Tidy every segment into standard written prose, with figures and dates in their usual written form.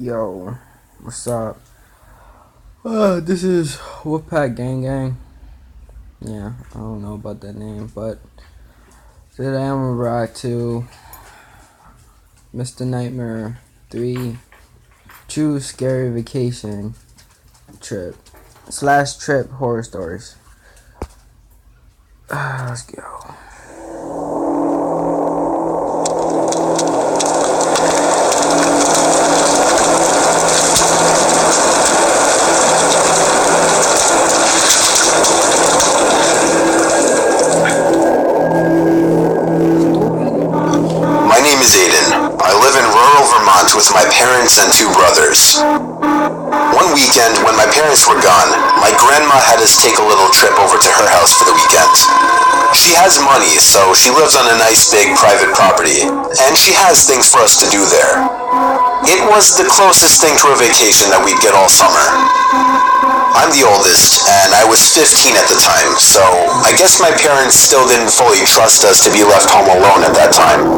Yo, what's up? This is Wolfpack Gang Gang. Yeah, I don't know about that name, but today I'm gonna ride to Mr. Nightmare 3 True Scary Vacation Trip / Trip Horror Stories. Let's go. My name is Aiden. I live in rural Vermont with my parents and two brothers. One weekend, when my parents were gone, my grandma had us take a little trip over to her house for the weekend. She has money, so she lives on a nice big private property, and she has things for us to do there. It was the closest thing to a vacation that we'd get all summer. I'm the oldest, and I was 15 at the time, so I guess my parents still didn't fully trust us to be left home alone at that time.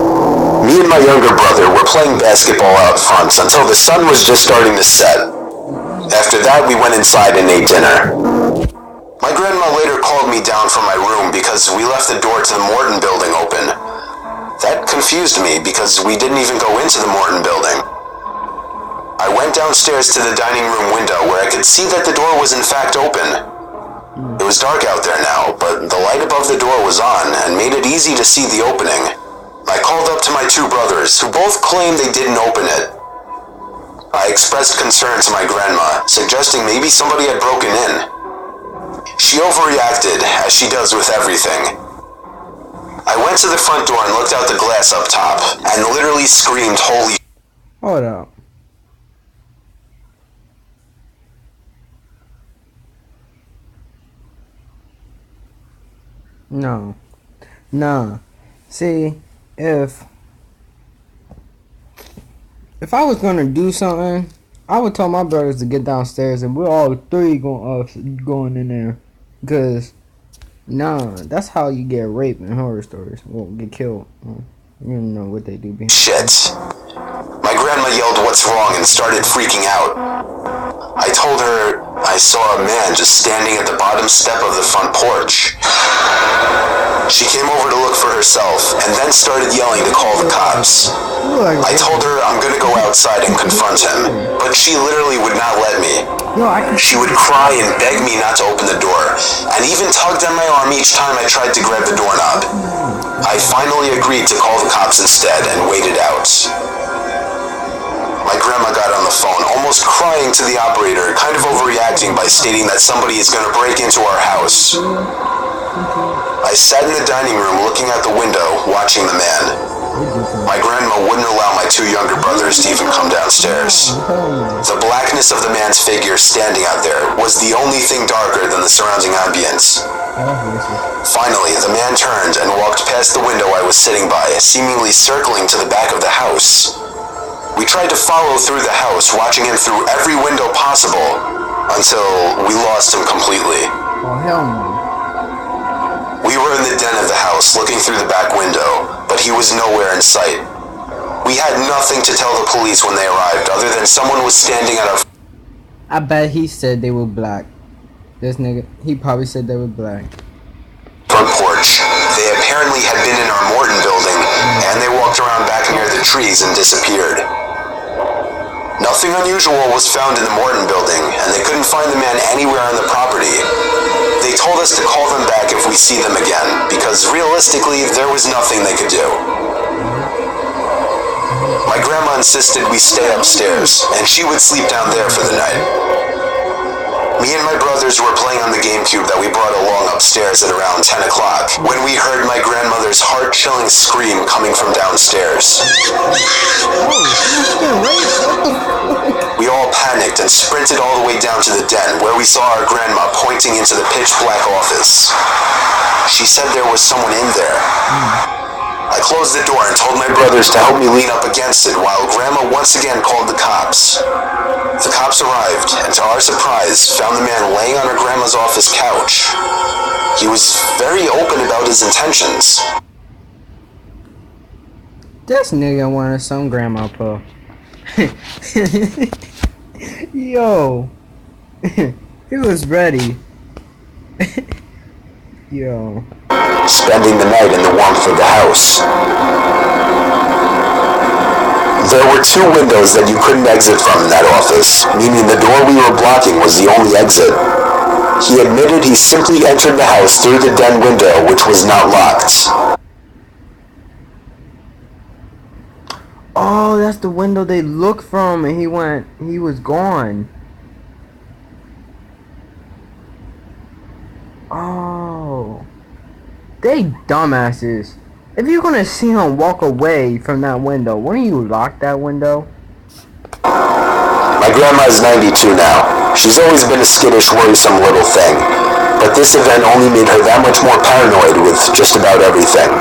Me and my younger brother were playing basketball out front until the sun was just starting to set. After that, we went inside and ate dinner. My grandma later called me down from my room because we left the door to the Morton building open. That confused me because we didn't even go into the Morton building. I went downstairs to the dining room window where I could see that the door was in fact open. It was dark out there now, but the light above the door was on and made it easy to see the opening. I called up to my two brothers, who both claimed they didn't open it. I expressed concern to my grandma, suggesting maybe somebody had broken in. She overreacted, as she does with everything. I went to the front door and looked out the glass up top, and literally screamed, "Holy..." Hold up. No. Nah. See, if I was gonna do something, I would tell my brothers to get downstairs and we're all three going in there. Cause nah, that's how you get raped in horror stories. Well, get killed. You don't know what they do behind. Shit. My grandma yelled, "What's wrong?" and started freaking out. I told her I saw a man just standing at the bottom step of the front porch. She came over to look for herself and then started yelling to call the cops. I told her I'm gonna go outside and confront him, but she literally would not let me. She would cry and beg me not to open the door, and even tugged at my arm each time I tried to grab the doorknob. I finally agreed to call the cops instead and waited out. My grandma got on the phone, almost crying to the operator, kind of overreacting by stating that somebody is going to break into our house. I sat in the dining room looking out the window, watching the man. My grandma wouldn't allow my two younger brothers to even come downstairs. The blackness of the man's figure standing out there was the only thing darker than the surrounding ambience. Finally, the man turned and walked past the window I was sitting by, seemingly circling to the back of the house. We tried to follow through the house, watching him through every window possible, until we lost him completely. Oh, hell no. We were in the den of the house, looking through the back window, but he was nowhere in sight. We had nothing to tell the police when they arrived, other than someone was standing at our I bet he said they were black. This nigga, he probably said they were black. front porch. They apparently had been in our Morton building, and they walked around back near the trees and disappeared. Nothing unusual was found in the Morton building, and they couldn't find the man anywhere on the property. They told us to call them back if we see them again, because realistically, there was nothing they could do. My grandma insisted we stay upstairs, and she would sleep down there for the night. Me and my brothers were playing on the GameCube that we brought along upstairs at around 10 o'clock when we heard my grandmother's heart-chilling scream coming from downstairs. We all panicked and sprinted all the way down to the den where we saw our grandma pointing into the pitch-black office. She said there was someone in there. I closed the door and told my brothers to help me lean up against it while Grandma once again called the cops. The cops arrived, and to our surprise, found the man laying on our grandma's office couch. He was very open about his intentions. This nigga wanted some grandma puff. Yo. He was ready. Yo. Spending the night in the warmth of the house. There were 2 windows that you couldn't exit from in that office, meaning the door we were blocking was the only exit. He admitted he simply entered the house through the den window, which was not locked. Oh, that's the window they looked from, and he was gone. Oh. They dumbasses. If you're gonna see him walk away from that window, wouldn't you lock that window? My grandma is 92 now. She's always been a skittish, worrisome little thing. But this event only made her that much more paranoid with just about everything.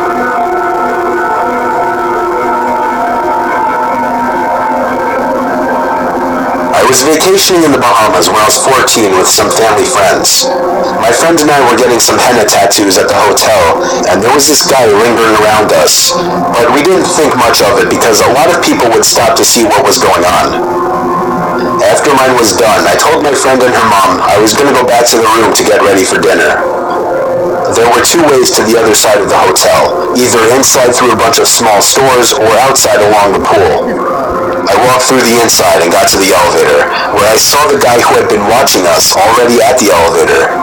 I was vacationing in the Bahamas when I was 14 with some family friends. My friend and I were getting some henna tattoos at the hotel, and there was this guy lingering around us. But we didn't think much of it because a lot of people would stop to see what was going on. After mine was done, I told my friend and her mom I was going to go back to the room to get ready for dinner. There were 2 ways to the other side of the hotel, either inside through a bunch of small stores or outside along the pool. I walked through the inside and got to the elevator, where I saw the guy who had been watching us already at the elevator.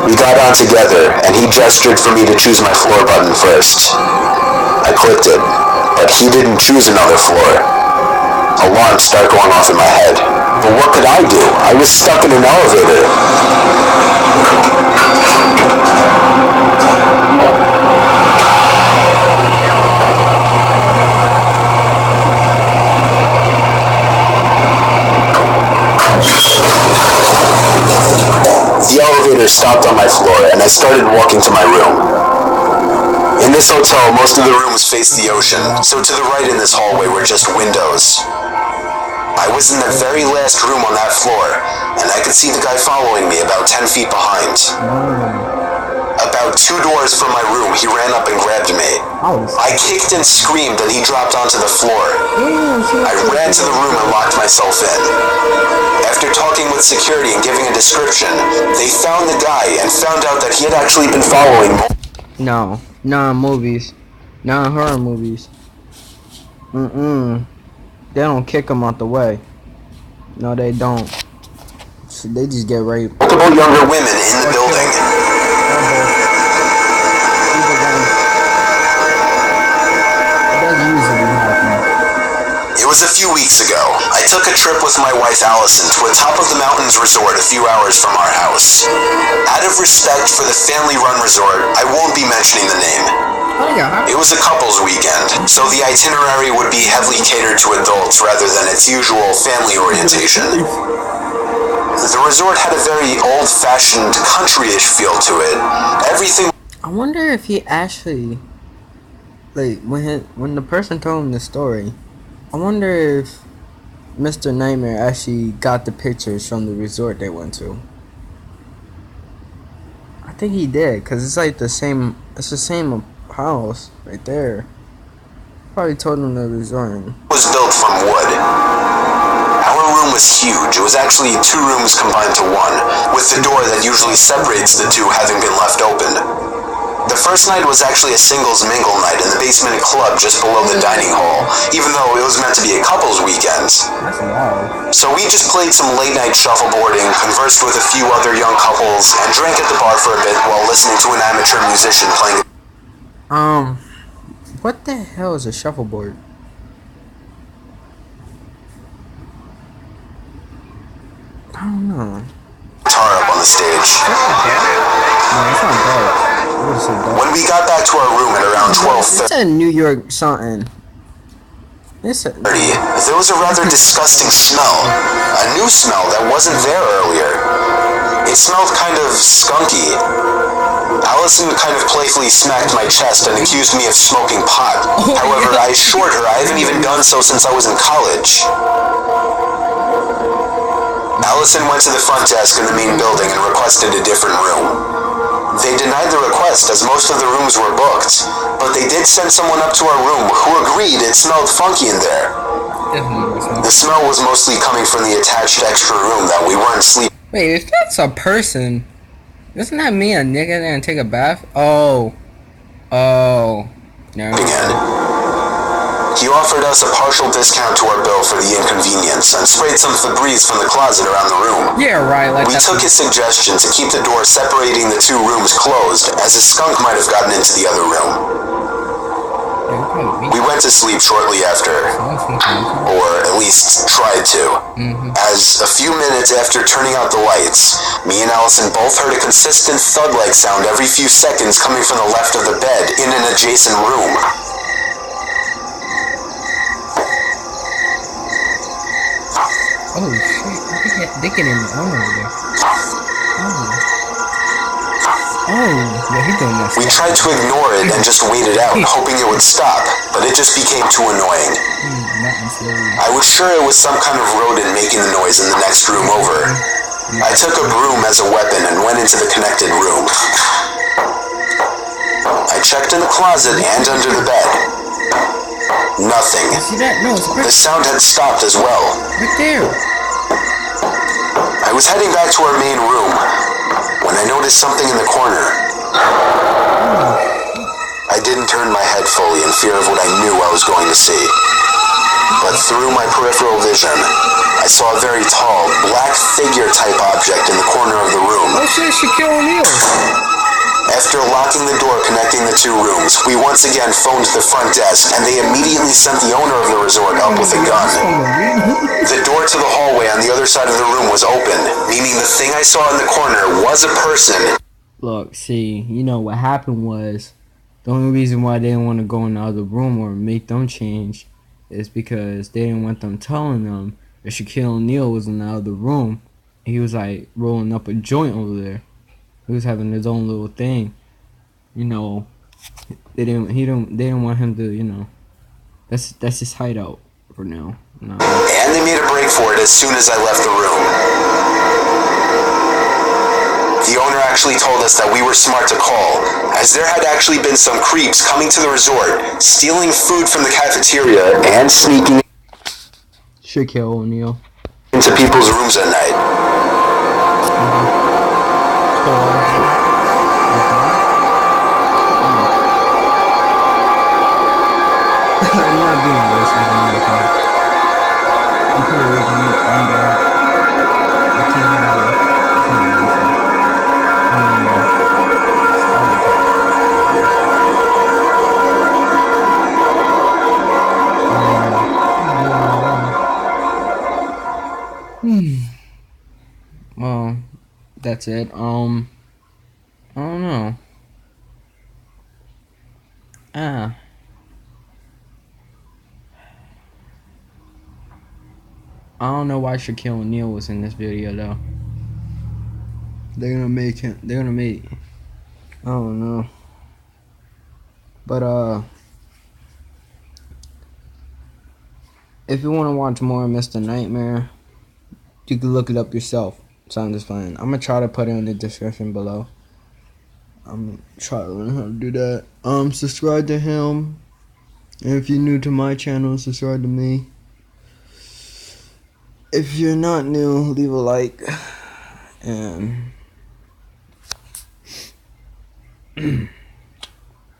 We got on together, and he gestured for me to choose my floor button first. I clicked it, but he didn't choose another floor. Alarms start going off in my head. But what could I do? I was stuck in an elevator. The elevator stopped on my floor, and I started walking to my room. In this hotel, most of the rooms faced the ocean, so to the right in this hallway were just windows. I was in the very last room on that floor, and I could see the guy following me about 10 feet behind. About 2 doors from my room, he ran up and grabbed me. I kicked and screamed, and he dropped onto the floor. I ran to the room and locked myself in. After talking with security and giving a description, they found the guy and found out that he had actually been following me. No, not in movies, not in horror movies. They don't kick him out the way. No, they don't. So they just get raped. Multiple younger women in the building. It was a few weeks ago. I took a trip with my wife Allison to a top of the mountains resort a few hours from our house. Out of respect for the family-run resort, I won't be mentioning the name. It was a couples weekend, so the itinerary would be heavily catered to adults rather than its usual family orientation. The resort had a very old-fashioned, country-ish feel to it. Everything... I wonder if he actually, like, when the person told him the story, I wonder if Mr. Nightmare actually got the pictures from the resort they went to. I think he did, because it's like the same house right there. Probably told him the resort. Was built from wood. Our room was huge. It was actually 2 rooms combined to 1, with the door that usually separates the 2 having been left open. The first night was actually a singles mingle night in the basement club just below the dining hall, even though it was meant to be a couples weekend. So we just played some late night shuffleboarding, conversed with a few other young couples, and drank at the bar for a bit while listening to an amateur musician playing. What the hell is a shuffleboard? I don't know. Guitar up on the stage. No, it's not bad. When we got back to our room at around 12:30, it's a New York something. there was a rather disgusting smell. A new smell that wasn't there earlier. It smelled kind of skunky. Allison kind of playfully smacked my chest and accused me of smoking pot. However, I assured her I haven't even done so since I was in college. Allison went to the front desk in the main building and requested a different room. They denied the request as most of the rooms were booked, but they did send someone up to our room who agreed it smelled funky in there. The smell was mostly coming from the attached extra room that we weren't sleeping. Wait, if that's a person, doesn't that mean a nigga didn't take a bath? Oh. No. Again. He offered us a partial discount to our bill for the inconvenience and sprayed some Febreze from the closet around the room. Yeah, right. Like we took his suggestion to keep the door separating the two rooms closed, as a skunk might have gotten into the other room. We went to sleep shortly after, or at least tried to. As a few minutes after turning out the lights, me and Allison both heard a consistent thud-like sound every few seconds coming from the left of the bed in an adjacent room. Oh shit, they get in the armor over there. Yeah, he doing that. We tried to ignore it and just wait it out, hoping it would stop, but it just became too annoying. I was sure it was some kind of rodent making the noise in the next room over. I took a broom as a weapon and went into the connected room. I checked in the closet and under the bed. Nothing. See that? No, it's the sound had stopped as well. Right there. I was heading back to our main room when I noticed something in the corner. I didn't turn my head fully in fear of what I knew I was going to see. But through my peripheral vision, I saw a very tall, black figure-type object in the corner of the room. Oh shit, Shaquille O'Neal. After locking the door connecting the two rooms, we once again phoned the front desk, and they immediately sent the owner of the resort up with a gun. The door to the hallway on the other side of the room was open, meaning the thing I saw in the corner was a person. Look, see, you know what happened was, the only reason why they didn't want to go in the other room or make them change is because they didn't want them telling them that Shaquille O'Neal was in the other room. He was like rolling up a joint over there. He was having his own little thing, you know. They didn't want him to, you know. That's his hideout for now. No. And they made a break for it as soon as I left the room. The owner actually told us that we were smart to call, as there had actually been some creeps coming to the resort, stealing food from the cafeteria and sneaking Shaquille O'Neal into people's rooms at night. I'm not doing this. I'm pretty waking up. I can't Well, that's it. I don't know. I don't know why Shaquille O'Neal was in this video though. They're gonna make I don't know. But if you wanna watch more of Mr. Nightmare, you can look it up yourself. Sound is fine. I'm gonna try to put it in the description below. I'm gonna try to learn how to do that. Subscribe to him. And if you're new to my channel, subscribe to me. If you're not new, leave a like. And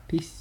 peace.